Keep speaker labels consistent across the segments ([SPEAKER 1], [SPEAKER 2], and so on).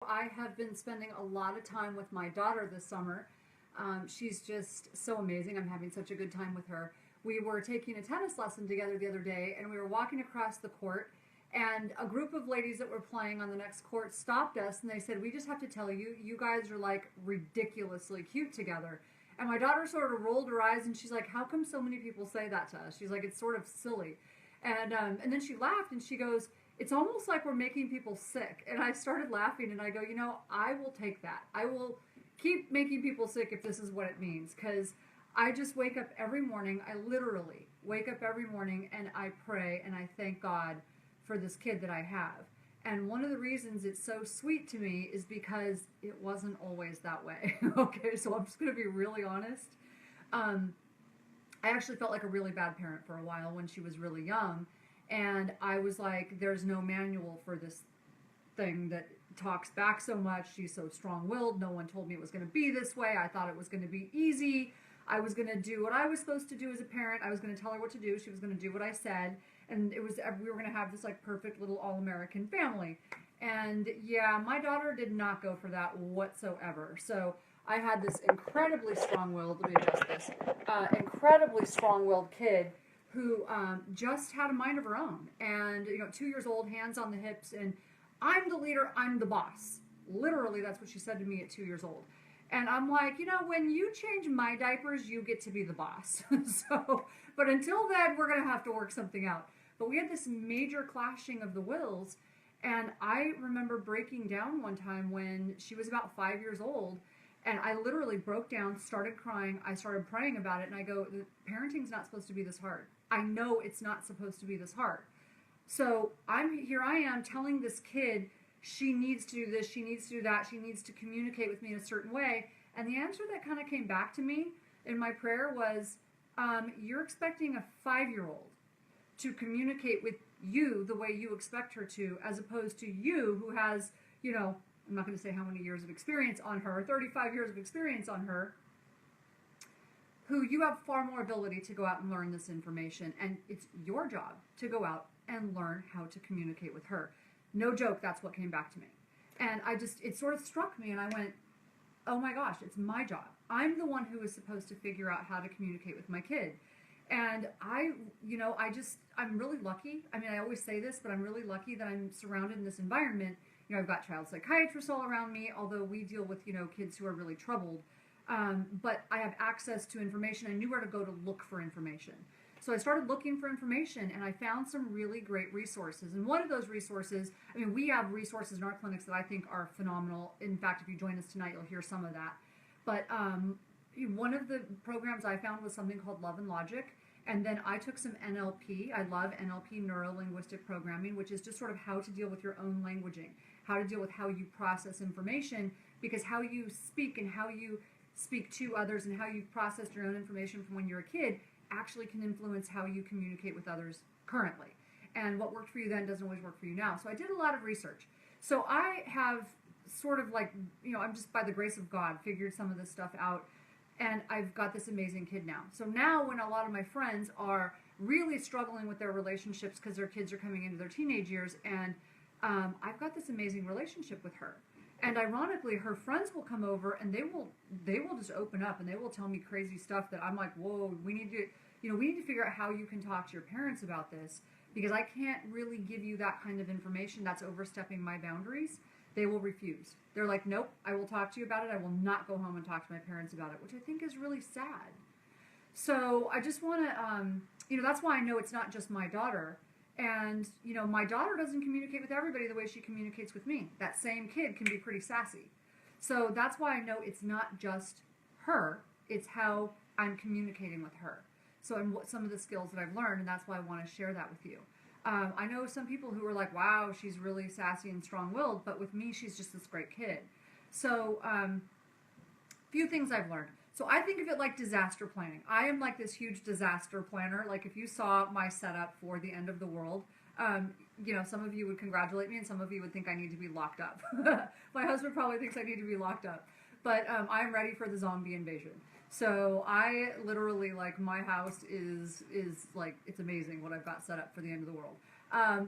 [SPEAKER 1] I have been spending a lot of time with my daughter this summer. She's just so amazing. I'm having such a good time with her. We were taking a tennis lesson together the other day, and we were walking across the court, and a group of ladies that were playing on the next court stopped us, and they said, "We just have to tell you, you guys are like ridiculously cute together." And my daughter sort of rolled her eyes, and she's like, "How come so many people say that to us?" She's like, "It's sort of silly." And then she laughed, and she goes, "It's almost like we're making people sick." And I started laughing, and I go, I will take that. I will keep making people sick if this is what it means, because I just wake up every morning. I literally wake up every morning and I pray and I thank God for this kid that I have. And one of the reasons it's so sweet to me is because it wasn't always that way. Okay, so I'm just going to be really honest. Um, I actually felt like a really bad parent for a while when she was really young. And I was like, there's no manual for this thing that talks back so much. She's so strong willed. No one told me it was going to be this way. I thought it was going to be easy. I was going to do what I was supposed to do as a parent. I was going to tell her what to do. She was going to do what I said. And we were going to have this like perfect little all American family. And yeah, my daughter did not go for that whatsoever. So I had this incredibly strong willed, let me adjust this, incredibly strong willed kid who just had a mind of her own. And, 2 years old, hands on the hips, and I'm the leader, I'm the boss. Literally, that's what she said to me at 2 years old. And I'm like, when you change my diapers, you get to be the boss. But until then, we're going to have to work something out. But we had this major clashing of the wills. And I remember breaking down one time when she was about 5 years old. And I literally broke down, started crying. I started praying about it. And I go, parenting's not supposed to be this hard. I know it's not supposed to be this hard. So I am telling this kid she needs to do this, she needs to do that, she needs to communicate with me in a certain way. And the answer that kind of came back to me in my prayer was, you're expecting a 5-year-old to communicate with you the way you expect her to, as opposed to you who has, I'm not going to say how many years of experience on her, 35 years of experience on her, who you have far more ability to go out and learn this information. And it's your job to go out and learn how to communicate with her. No joke, that's what came back to me. And it sort of struck me, and I went, oh my gosh, it's my job. I'm the one who is supposed to figure out how to communicate with my kid. And I'm really lucky. I mean, I always say this, but I'm really lucky that I'm surrounded in this environment. I've got child psychiatrists all around me, although we deal with, kids who are really troubled. But I have access to information. I knew where to go to look for information. So I started looking for information, and I found some really great resources. And one of those resources, we have resources in our clinics that I think are phenomenal. In fact, if you join us tonight, you'll hear some of that. But one of the programs I found was something called Love and Logic. And then I took some NLP. I love NLP, neuro-linguistic programming, which is just sort of how to deal with your own languaging, how to deal with how you process information, because how you speak and how you speak to others and how you've processed your own information from when you're a kid actually can influence how you communicate with others currently. And what worked for you then doesn't always work for you now. So I did a lot of research. So I have sort of like, I'm just by the grace of God figured some of this stuff out. And I've got this amazing kid now. So now when a lot of my friends are really struggling with their relationships because their kids are coming into their teenage years, and I've got this amazing relationship with her. And ironically, her friends will come over and they will just open up and they will tell me crazy stuff that I'm like, whoa, we need to figure out how you can talk to your parents about this, because I can't really give you that kind of information. That's overstepping my boundaries. They will refuse. They're like, nope, I will talk to you about it. I will not go home and talk to my parents about it, which I think is really sad. So I just want to, that's why I know it's not just my daughter. And, my daughter doesn't communicate with everybody the way she communicates with me. That same kid can be pretty sassy. So that's why I know it's not just her, it's how I'm communicating with her. So, and what some of the skills that I've learned, and that's why I want to share that with you. I know some people who are like, wow, she's really sassy and strong-willed, but with me, she's just this great kid. So, few things I've learned. So I think of it like disaster planning. I am like this huge disaster planner. Like if you saw my setup for the end of the world, some of you would congratulate me and some of you would think I need to be locked up. My husband probably thinks I need to be locked up. But I'm ready for the zombie invasion. So I literally, like, my house is like, it's amazing what I've got set up for the end of the world.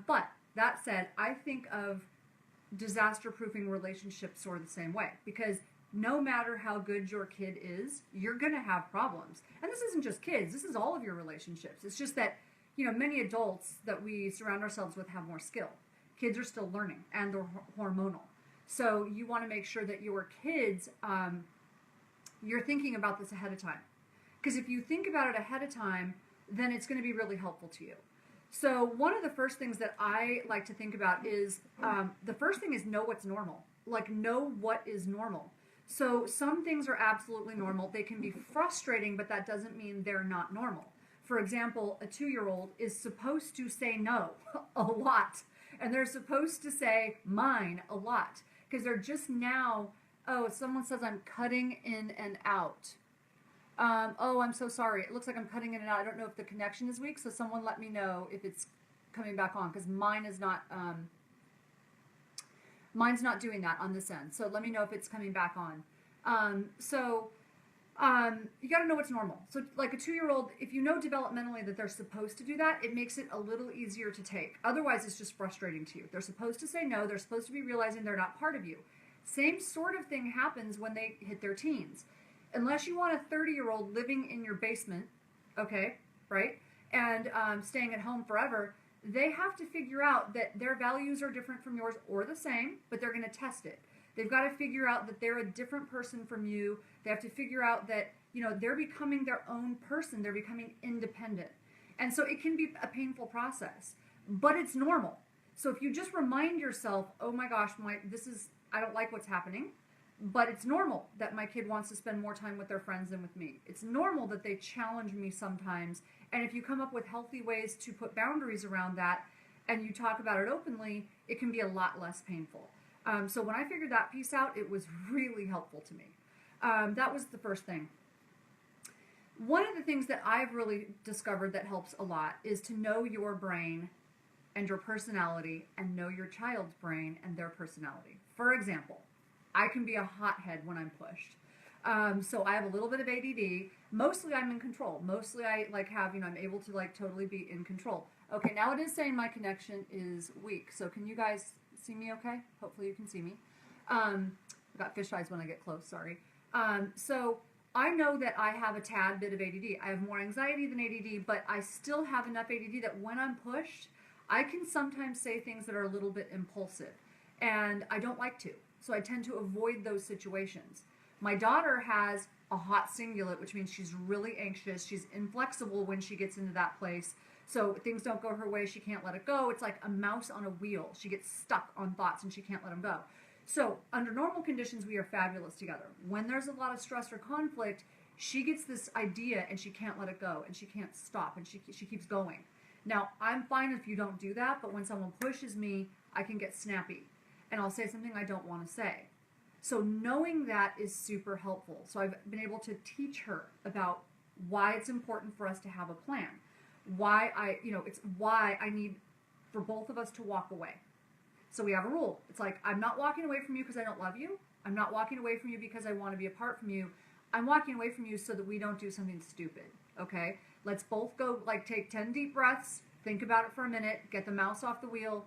[SPEAKER 1] But that said, I think of disaster-proofing relationships sort of the same way, because no matter how good your kid is, you're going to have problems. And this isn't just kids, this is all of your relationships. It's just that, many adults that we surround ourselves with have more skill. Kids are still learning, and they're hormonal. So you want to make sure that your kids, you're thinking about this ahead of time. Because if you think about it ahead of time, then it's going to be really helpful to you. So one of the first things that I like to think about is, the first thing is know what's normal. Like, know what is normal. So some things are absolutely normal. They can be frustrating, but that doesn't mean they're not normal. For example, a 2-year-old is supposed to say no a lot. And they're supposed to say mine a lot. Because they're just now, someone says I'm cutting in and out. I'm so sorry. It looks like I'm cutting in and out. I don't know if the connection is weak, so someone let me know if it's coming back on, because mine is not, mine's not doing that on this end. So let me know if it's coming back on. You got to know what's normal. So like a 2-year-old, if you know developmentally that they're supposed to do that, it makes it a little easier to take. Otherwise, it's just frustrating to you. They're supposed to say no. They're supposed to be realizing they're not part of you. Same sort of thing happens when they hit their teens. Unless you want a 30-year-old living in your basement, okay, right, and staying at home forever, they have to figure out that their values are different from yours or the same, but they're going to test it. They've got to figure out that they're a different person from you. They have to figure out that, they're becoming their own person. They're becoming independent. And so it can be a painful process, but it's normal. So if you just remind yourself, oh my gosh, I don't like what's happening. But it's normal that my kid wants to spend more time with their friends than with me. It's normal that they challenge me sometimes. And if you come up with healthy ways to put boundaries around that and you talk about it openly, it can be a lot less painful. So when I figured that piece out, it was really helpful to me. That was the first thing. One of the things that I've really discovered that helps a lot is to know your brain and your personality, and know your child's brain and their personality. For example, I can be a hothead when I'm pushed. So I have a little bit of ADD. Mostly I'm in control. Mostly I I'm able to totally be in control. Okay, now it is saying my connection is weak. So can you guys see me okay? Hopefully you can see me. I've got fish eyes when I get close, sorry. So I know that I have a tad bit of ADD. I have more anxiety than ADD, but I still have enough ADD that when I'm pushed, I can sometimes say things that are a little bit impulsive. And I don't like to. So I tend to avoid those situations. My daughter has a hot cingulate, which means she's really anxious. She's inflexible when she gets into that place. So things don't go her way. She can't let it go. It's like a mouse on a wheel. She gets stuck on thoughts and she can't let them go. So under normal conditions, we are fabulous together. When there's a lot of stress or conflict, she gets this idea and she can't let it go and she can't stop and she keeps going. Now, I'm fine if you don't do that, but when someone pushes me, I can get snappy. And I'll say something I don't want to say. So knowing that is super helpful. So I've been able to teach her about why it's important for us to have a plan. It's why I need for both of us to walk away. So we have a rule. It's like, I'm not walking away from you because I don't love you. I'm not walking away from you because I want to be apart from you. I'm walking away from you so that we don't do something stupid. Okay? Let's both go, take 10 deep breaths, think about it for a minute, get the mouse off the wheel.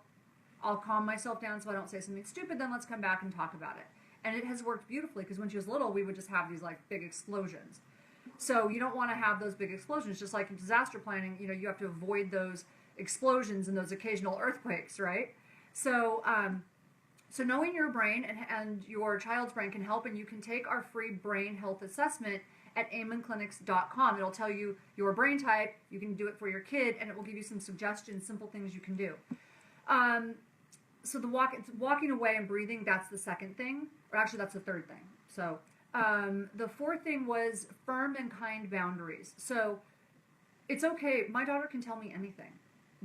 [SPEAKER 1] I'll calm myself down so I don't say something stupid, then let's come back and talk about it. And it has worked beautifully, because when she was little, we would just have these big explosions. So you don't want to have those big explosions. Just like in disaster planning, you have to avoid those explosions and those occasional earthquakes, right? So knowing your brain and your child's brain can help, and you can take our free brain health assessment at amenclinics.com. It'll tell you your brain type. You can do it for your kid, and it will give you some suggestions, simple things you can do. So walking away and breathing, that's the second thing. Or actually, that's the third thing. So the fourth thing was firm and kind boundaries. So it's okay. My daughter can tell me anything,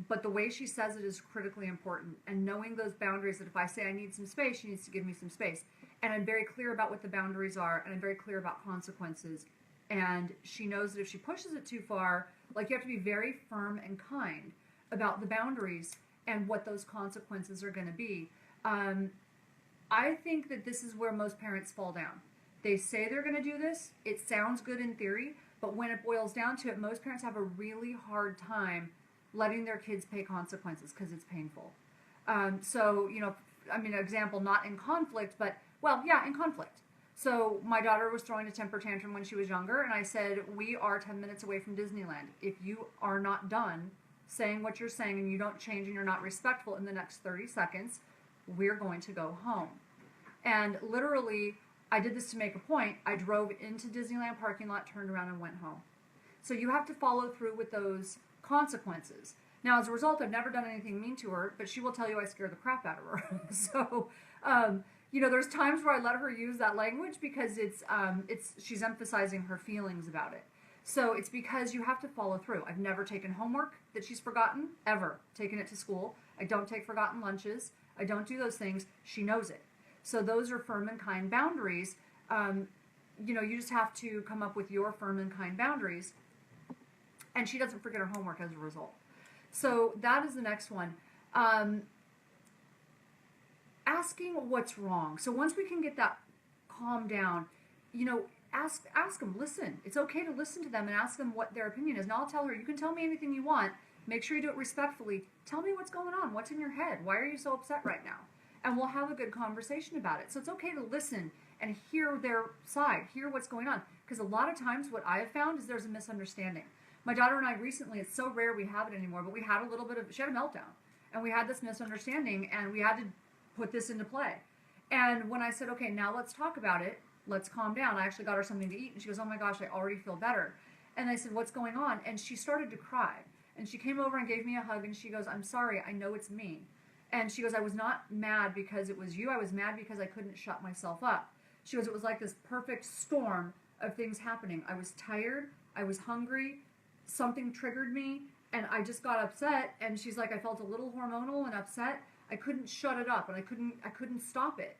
[SPEAKER 1] but the way she says it is critically important. And knowing those boundaries, that if I say I need some space, she needs to give me some space. And I'm very clear about what the boundaries are, and I'm very clear about consequences. And she knows that if she pushes it too far, you have to be very firm and kind about the boundaries and what those consequences are going to be. I think that this is where most parents fall down. They say they're going to do this. It sounds good in theory, but when it boils down to it, most parents have a really hard time letting their kids pay consequences because it's painful. example, not in conflict, but, well, yeah, in conflict. So my daughter was throwing a temper tantrum when she was younger, and I said, we are 10 minutes away from Disneyland. If you are not done saying what you're saying and you don't change and you're not respectful in the next 30 seconds, we're going to go home. And literally, I did this to make a point. I drove into Disneyland parking lot, turned around, and went home. So you have to follow through with those consequences. Now, as a result, I've never done anything mean to her, but she will tell you I scare the crap out of her. So, there's times where I let her use that language because she's emphasizing her feelings about it. So it's because you have to follow through. I've never taken homework that she's forgotten, ever taken it to school. I don't take forgotten lunches. I don't do those things. She knows it. So those are firm and kind boundaries. You just have to come up with your firm and kind boundaries. And she doesn't forget her homework as a result. So that is the next one. Asking what's wrong. So once we can get that calmed down, ask them, listen. It's okay to listen to them and ask them what their opinion is. And I'll tell her, you can tell me anything you want. Make sure you do it respectfully. Tell me what's going on. What's in your head? Why are you so upset right now? And we'll have a good conversation about it. So it's okay to listen and hear their side, hear what's going on. Because a lot of times what I have found is there's a misunderstanding. My daughter and I recently, it's so rare we have it anymore, but we had she had a meltdown. And we had this misunderstanding, and we had to put this into play. And when I said, okay, now let's talk about it, let's calm down, I actually got her something to eat, and she goes, oh my gosh, I already feel better. And I said, what's going on? And she started to cry. And she came over and gave me a hug, and she goes, I'm sorry, I know it's me. And she goes, I was not mad because it was you, I was mad because I couldn't shut myself up. She goes, it was like this perfect storm of things happening. I was tired, I was hungry, something triggered me, and I just got upset. And she's like, I felt a little hormonal and upset. I couldn't shut it up, and I couldn't stop it.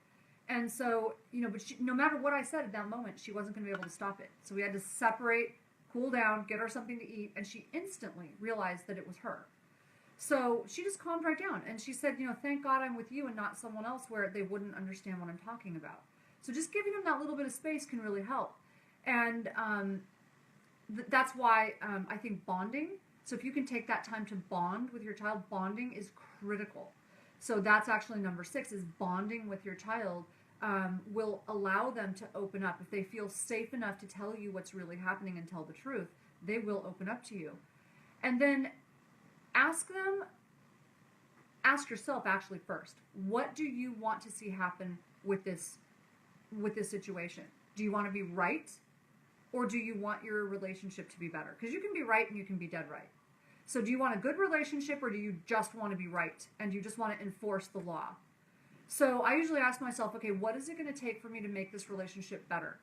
[SPEAKER 1] And so, but no matter what I said at that moment, she wasn't going to be able to stop it. So we had to separate, cool down, get her something to eat, and she instantly realized that it was her. So she just calmed right down, and she said, thank God I'm with you and not someone else where they wouldn't understand what I'm talking about. So just giving them that little bit of space can really help. And that's why I think bonding, so if you can take that time to bond with your child, bonding is critical. So that's actually number 6, is bonding with your child will allow them to open up. If they feel safe enough to tell you what's really happening and tell the truth, they will open up to you. And then ask yourself actually first, what do you want to see happen with this situation? Do you want to be right, or do you want your relationship to be better? Because you can be right and you can be dead right. So do you want a good relationship, or do you just want to be right and you just want to enforce the law? So I usually ask myself, okay, what is it going to take for me to make this relationship better?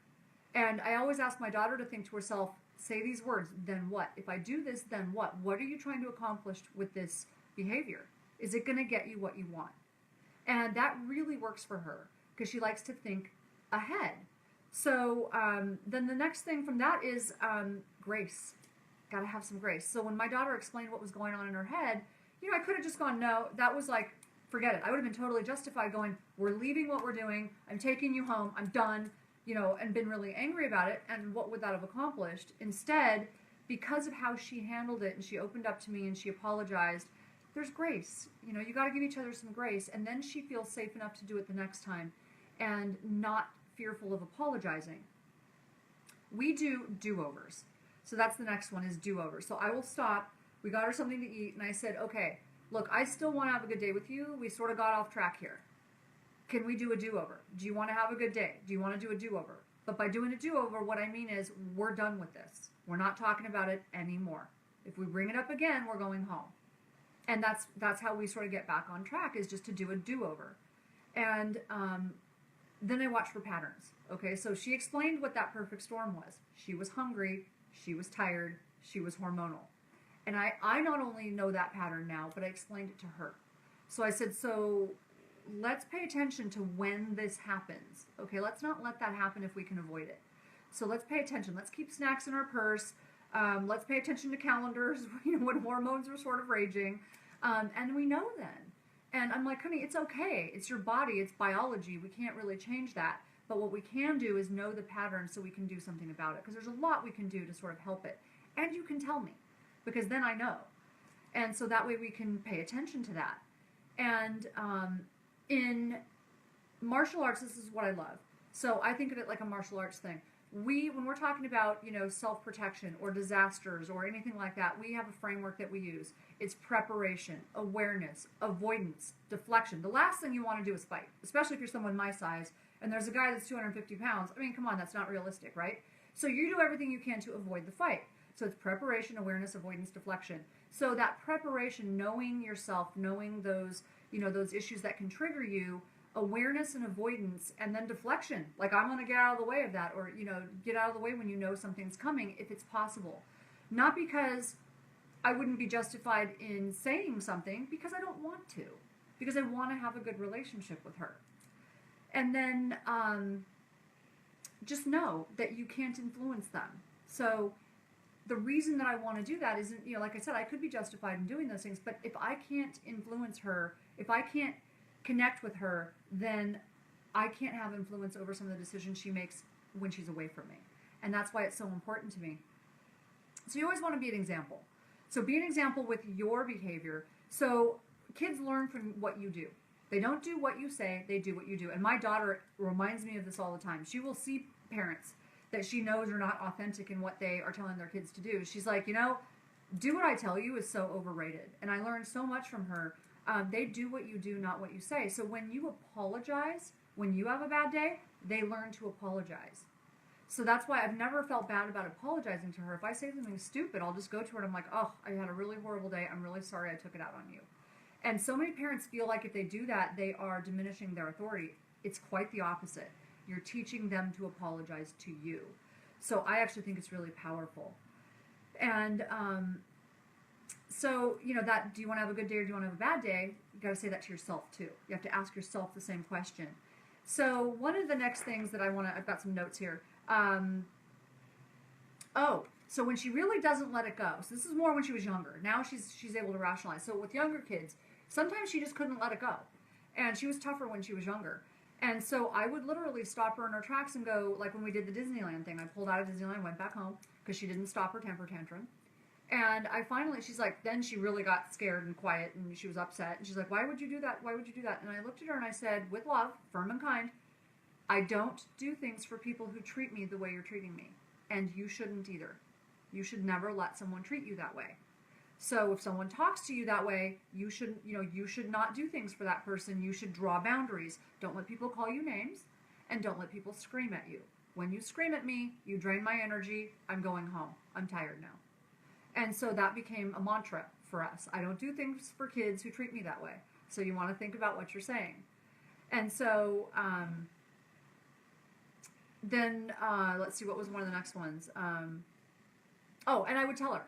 [SPEAKER 1] And I always ask my daughter to think to herself, say these words, then what? If I do this, then what? What are you trying to accomplish with this behavior? Is it going to get you what you want? And that really works for her because she likes to think ahead. So then the next thing from that is grace. Got to have some grace. So when my daughter explained what was going on in her head, I could have just gone, no, that was like, forget it. I would have been totally justified going, we're leaving what we're doing. I'm taking you home. I'm done, and been really angry about it. And what would that have accomplished? Instead, because of how she handled it and she opened up to me and she apologized, there's grace. You got to give each other some grace. And then she feels safe enough to do it the next time and not fearful of apologizing. We do do-overs. So that's the next one, is do-overs. So I will stop. We got her something to eat, and I said, okay, look, I still want to have a good day with you. We sort of got off track here. Can we do a do-over? Do you want to have a good day? Do you want to do a do-over? But by doing a do-over, what I mean is we're done with this. We're not talking about it anymore. If we bring it up again, we're going home. And that's how we sort of get back on track, is just to do a do-over. And then I watch for patterns. Okay, so she explained what that perfect storm was. She was hungry, she was tired, she was hormonal. And I not only know that pattern now, but I explained it to her. So I said, so let's pay attention to when this happens. Okay, let's not let that happen if we can avoid it. So let's pay attention. Let's keep snacks in our purse. Let's pay attention to calendars, when hormones are sort of raging. And we know then. And I'm like, honey, it's okay. It's your body. It's biology. We can't really change that. But what we can do is know the pattern so we can do something about it. Because there's a lot we can do to sort of help it. And you can tell me, because then I know. And so that way we can pay attention to that. And in martial arts, this is what I love. So I think of it like a martial arts thing. When we're talking about, self-protection or disasters or anything like that, we have a framework that we use. It's preparation, awareness, avoidance, deflection. The last thing you want to do is fight, especially if you're someone my size and there's a guy that's 250 pounds. I mean, come on, that's not realistic, right? So you do everything you can to avoid the fight. So it's preparation, awareness, avoidance, deflection. So that preparation, knowing yourself, knowing those, those issues that can trigger you, awareness and avoidance, and then deflection. Like, I'm going to get out of the way of that, or, get out of the way when you know something's coming if it's possible. Not because I wouldn't be justified in saying something, because I don't want to, because I want to have a good relationship with her. And then just know that you can't influence them. So the reason that I want to do that isn't, like I said, I could be justified in doing those things, but if I can't influence her, if I can't connect with her, then I can't have influence over some of the decisions she makes when she's away from me. And that's why it's so important to me. So you always want to be an example. So be an example with your behavior. So kids learn from what you do. They don't do what you say, they do what you do. And my daughter reminds me of this all the time. She will see parents that she knows are not authentic in what they are telling their kids to do. She's like, do what I tell you is so overrated. And I learned so much from her. They do what you do, not what you say. So when you apologize, when you have a bad day, they learn to apologize. So that's why I've never felt bad about apologizing to her. If I say something stupid, I'll just go to her and I'm like, oh, I had a really horrible day. I'm really sorry I took it out on you. And so many parents feel like if they do that, they are diminishing their authority. It's quite the opposite. You're teaching them to apologize to you. So I actually think it's really powerful. And so, that, do you want to have a good day or do you want to have a bad day? You got to say that to yourself too. You have to ask yourself the same question. So one of the next things that I've got some notes here. So when she really doesn't let it go. So this is more when she was younger. Now she's able to rationalize. So with younger kids, sometimes she just couldn't let it go. And she was tougher when she was younger. And so I would literally stop her in her tracks and go, like when we did the Disneyland thing, I pulled out of Disneyland, went back home because she didn't stop her temper tantrum. And she's like, then she really got scared and quiet and she was upset. And she's like, why would you do that? Why would you do that? And I looked at her and I said, with love, firm and kind, I don't do things for people who treat me the way you're treating me. And you shouldn't either. You should never let someone treat you that way. So if someone talks to you that way, you should not do things for that person. You should draw boundaries. Don't let people call you names and don't let people scream at you. When you scream at me, you drain my energy. I'm going home. I'm tired now. And so that became a mantra for us. I don't do things for kids who treat me that way. So you want to think about what you're saying. And so then let's see, what was one of the next ones? And I would tell her,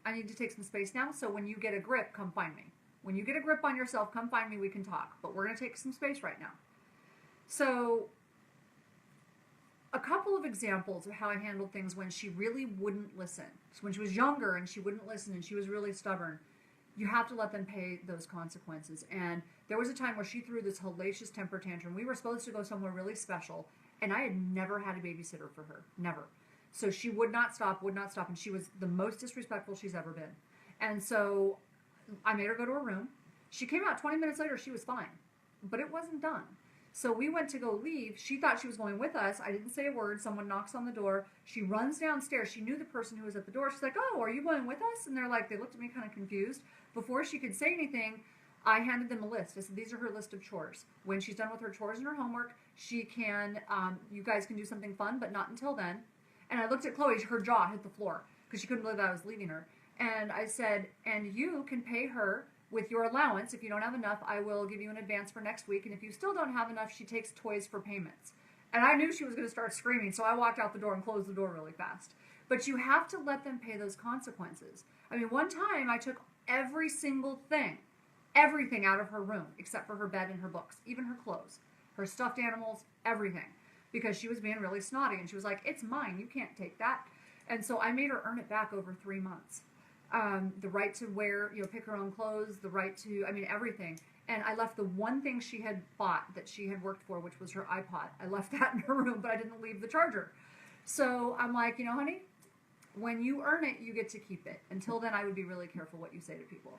[SPEAKER 1] I need to take some space now. So when you get a grip, come find me. When you get a grip on yourself, come find me. We can talk. But we're going to take some space right now. So a couple of examples of how I handled things when she really wouldn't listen. So when she was younger and she wouldn't listen and she was really stubborn, you have to let them pay those consequences. And there was a time where she threw this hellacious temper tantrum. We were supposed to go somewhere really special, and I had never had a babysitter for her. Never. So she would not stop, and she was the most disrespectful she's ever been. And so I made her go to her room. She came out 20 minutes later, she was fine, but it wasn't done. So we went to go leave. She thought she was going with us. I didn't say a word. Someone knocks on the door. She runs downstairs. She knew the person who was at the door. She's like, oh, are you going with us? And they looked at me kind of confused. Before she could say anything, I handed them a list. I said, these are her list of chores. When she's done with her chores and her homework, she can, you guys can do something fun, but not until then. And I looked at Chloe. Her jaw hit the floor because she couldn't believe I was leaving her. And I said, and you can pay her with your allowance. If you don't have enough, I will give you an advance for next week. And if you still don't have enough, she takes toys for payments. And I knew she was going to start screaming, so I walked out the door and closed the door really fast. But you have to let them pay those consequences. I mean, one time I took every single thing, everything out of her room, except for her bed and her books, even her clothes, her stuffed animals, everything, because she was being really snotty. And she was like, it's mine, you can't take that. And so I made her earn it back over 3 months. The right to wear, pick her own clothes, the right to, everything. And I left the one thing she had bought that she had worked for, which was her iPod. I left that in her room, but I didn't leave the charger. So I'm like, honey, when you earn it, you get to keep it. Until then, I would be really careful what you say to people.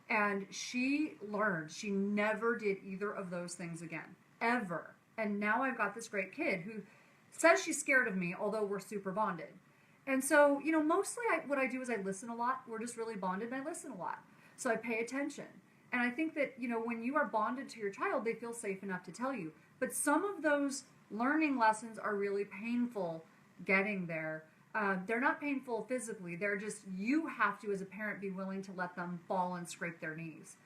[SPEAKER 1] And she learned she never did either of those things again, ever. And now I've got this great kid who says she's scared of me, although we're super bonded. And so, mostly what I do is I listen a lot. We're just really bonded and I listen a lot. So I pay attention. And I think that, when you are bonded to your child, they feel safe enough to tell you. But some of those learning lessons are really painful getting there. They're not painful physically. They're just, you have to, as a parent, be willing to let them fall and scrape their knees.